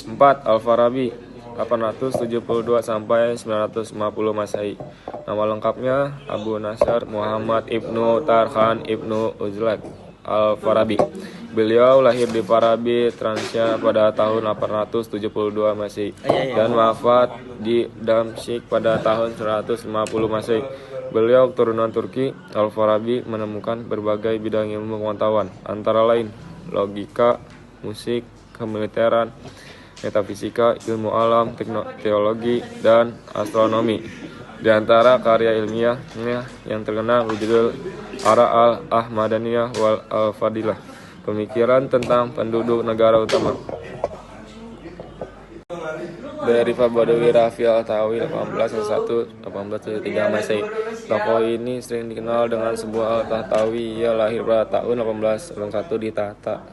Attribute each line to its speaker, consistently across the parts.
Speaker 1: 4. Al-Farabi 872 sampai 950 Masehi. Nama lengkapnya Abu Nasr Muhammad Ibnu Tarkhan Ibnu Uzlat Al-Farabi. Beliau lahir di Farabi, Transia pada tahun 872 Masehi dan wafat di Damsyik pada tahun 150 Masehi. Beliau keturunan Turki. Al-Farabi menemukan berbagai bidang ilmu pengetahuan, antara lain logika, musik, kemiliteran, metafisika, ilmu alam, teologi, dan astronomi. Di antara karya ilmiahnya yang terkenal berjudul Ara al-Ahmadaniyah wal al-Fadilah, pemikiran tentang penduduk negara utama. Dari Badawi Rafi Al-Tawi 1801-1873 Masehi. Tokoh ini sering dikenal dengan sebuah Al-Tahtawi. Ia lahir pada tahun 1801 di Tahta,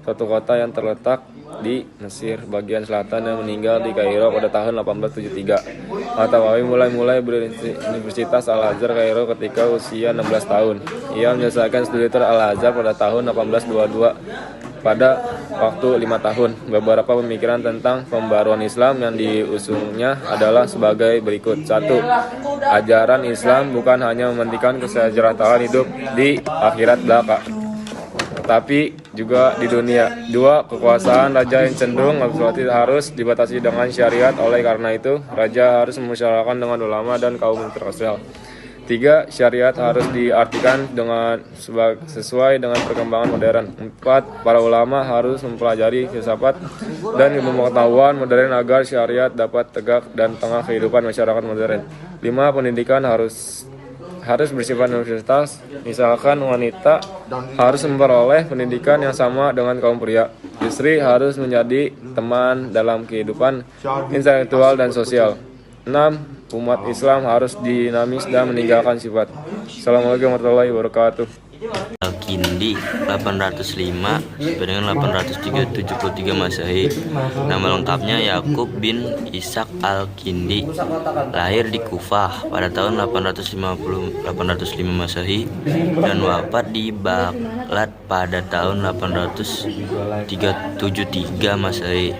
Speaker 1: suatu kota yang terletak di Mesir bagian selatan, dan meninggal di Kairo pada tahun 1873. Al-Tahtawi mulai beristirahat di Universitas Al-Azhar Kairo ketika usia 16 tahun. Ia menyelesaikan studi Al-Azhar pada tahun 1822 pada waktu 5 tahun. Beberapa pemikiran tentang pembaruan Islam yang diusungnya adalah sebagai berikut. 1. Ajaran Islam bukan hanya mementingkan kesejahteraan hidup di akhirat belaka, tetapi juga di dunia. 2. Kekuasaan raja yang cenderung absolutis harus dibatasi dengan syariat. Oleh karena itu, raja harus memusyawarahkan dengan ulama dan kaum intelektual. 3. Syariat harus diartikan sesuai dengan perkembangan modern. 4. Para ulama harus mempelajari filsafat dan ilmu pengetahuan modern agar syariat dapat tegak dan tengah kehidupan masyarakat modern. 5. Pendidikan harus bersifat universitas. Misalkan wanita harus memperoleh pendidikan yang sama dengan kaum pria. Istri harus menjadi teman dalam kehidupan intelektual dan sosial. 6. Umat Islam harus dinamis dan meninggalkan sifat. Assalamualaikum warahmatullahi wabarakatuh.
Speaker 2: Al-Kindi 805 sampai dengan 873 Masehi. Nama lengkapnya Yakub bin Ishaq Al-Kindi. Lahir di Kufah pada tahun 805 Masehi dan wafat di Baghdad pada tahun 873 Masehi.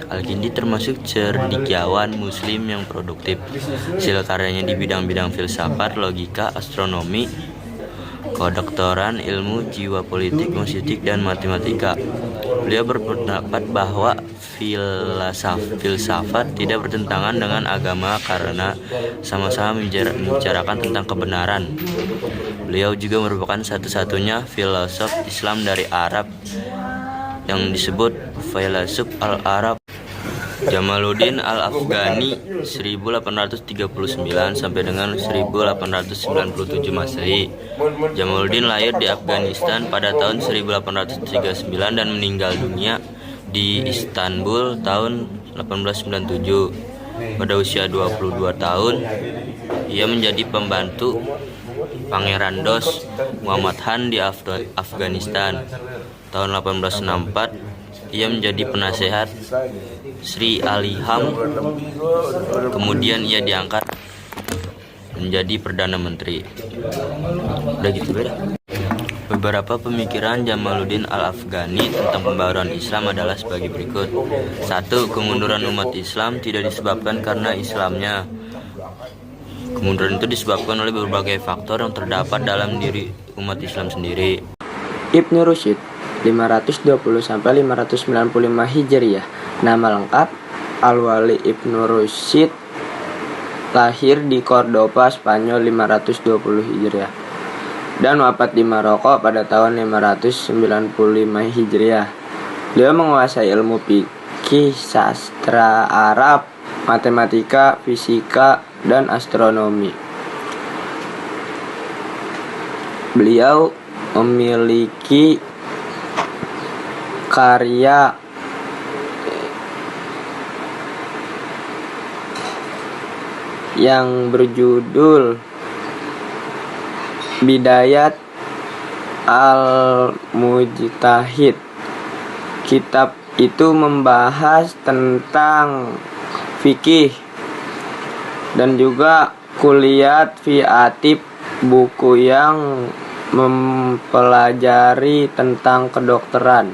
Speaker 2: Al-Kindi termasuk cendekiawan muslim yang produktif. Hasil karyanya di bidang-bidang filsafat, logika, astronomi, kedokteran, ilmu jiwa politik, musik, dan matematika. Beliau berpendapat bahwa filsafat tidak bertentangan dengan agama karena sama-sama membicarakan tentang kebenaran. Beliau juga merupakan satu-satunya filosof Islam dari Arab yang disebut filsuf al-Arab. Jamaluddin Al-Afghani 1839 sampai dengan 1897 Masehi. Jamaluddin lahir di Afghanistan pada tahun 1839 dan meninggal dunia di Istanbul tahun 1897. Pada usia 22 tahun, ia menjadi pembantu Pangeran Dost Muhammad Han di Afghanistan. Tahun 1864, ia menjadi penasehat Sri Ali Ham. Kemudian ia diangkat menjadi Perdana Menteri. Udah gitu beda. Beberapa pemikiran Jamaluddin Al-Afghani tentang pembaruan Islam adalah sebagai berikut. 1. Kemunduran umat Islam tidak disebabkan karena Islamnya. Kemunduran itu disebabkan oleh berbagai faktor yang terdapat dalam diri umat Islam sendiri.
Speaker 3: Ibnu Rushd 520-595 Hijriah. Nama lengkap Al-Wali Ibnu Rushd. Lahir di Cordoba, Spanyol 520 Hijriah dan wafat di Maroko pada tahun 595 Hijriah. Beliau menguasai ilmu fikih, sastra Arab, matematika, fisika, dan astronomi. Beliau memiliki karya yang berjudul Bidayat Al-Mujtahid. Kitab itu membahas tentang fikih dan juga Kulliyat fi Atib, buku yang mempelajari tentang kedokteran.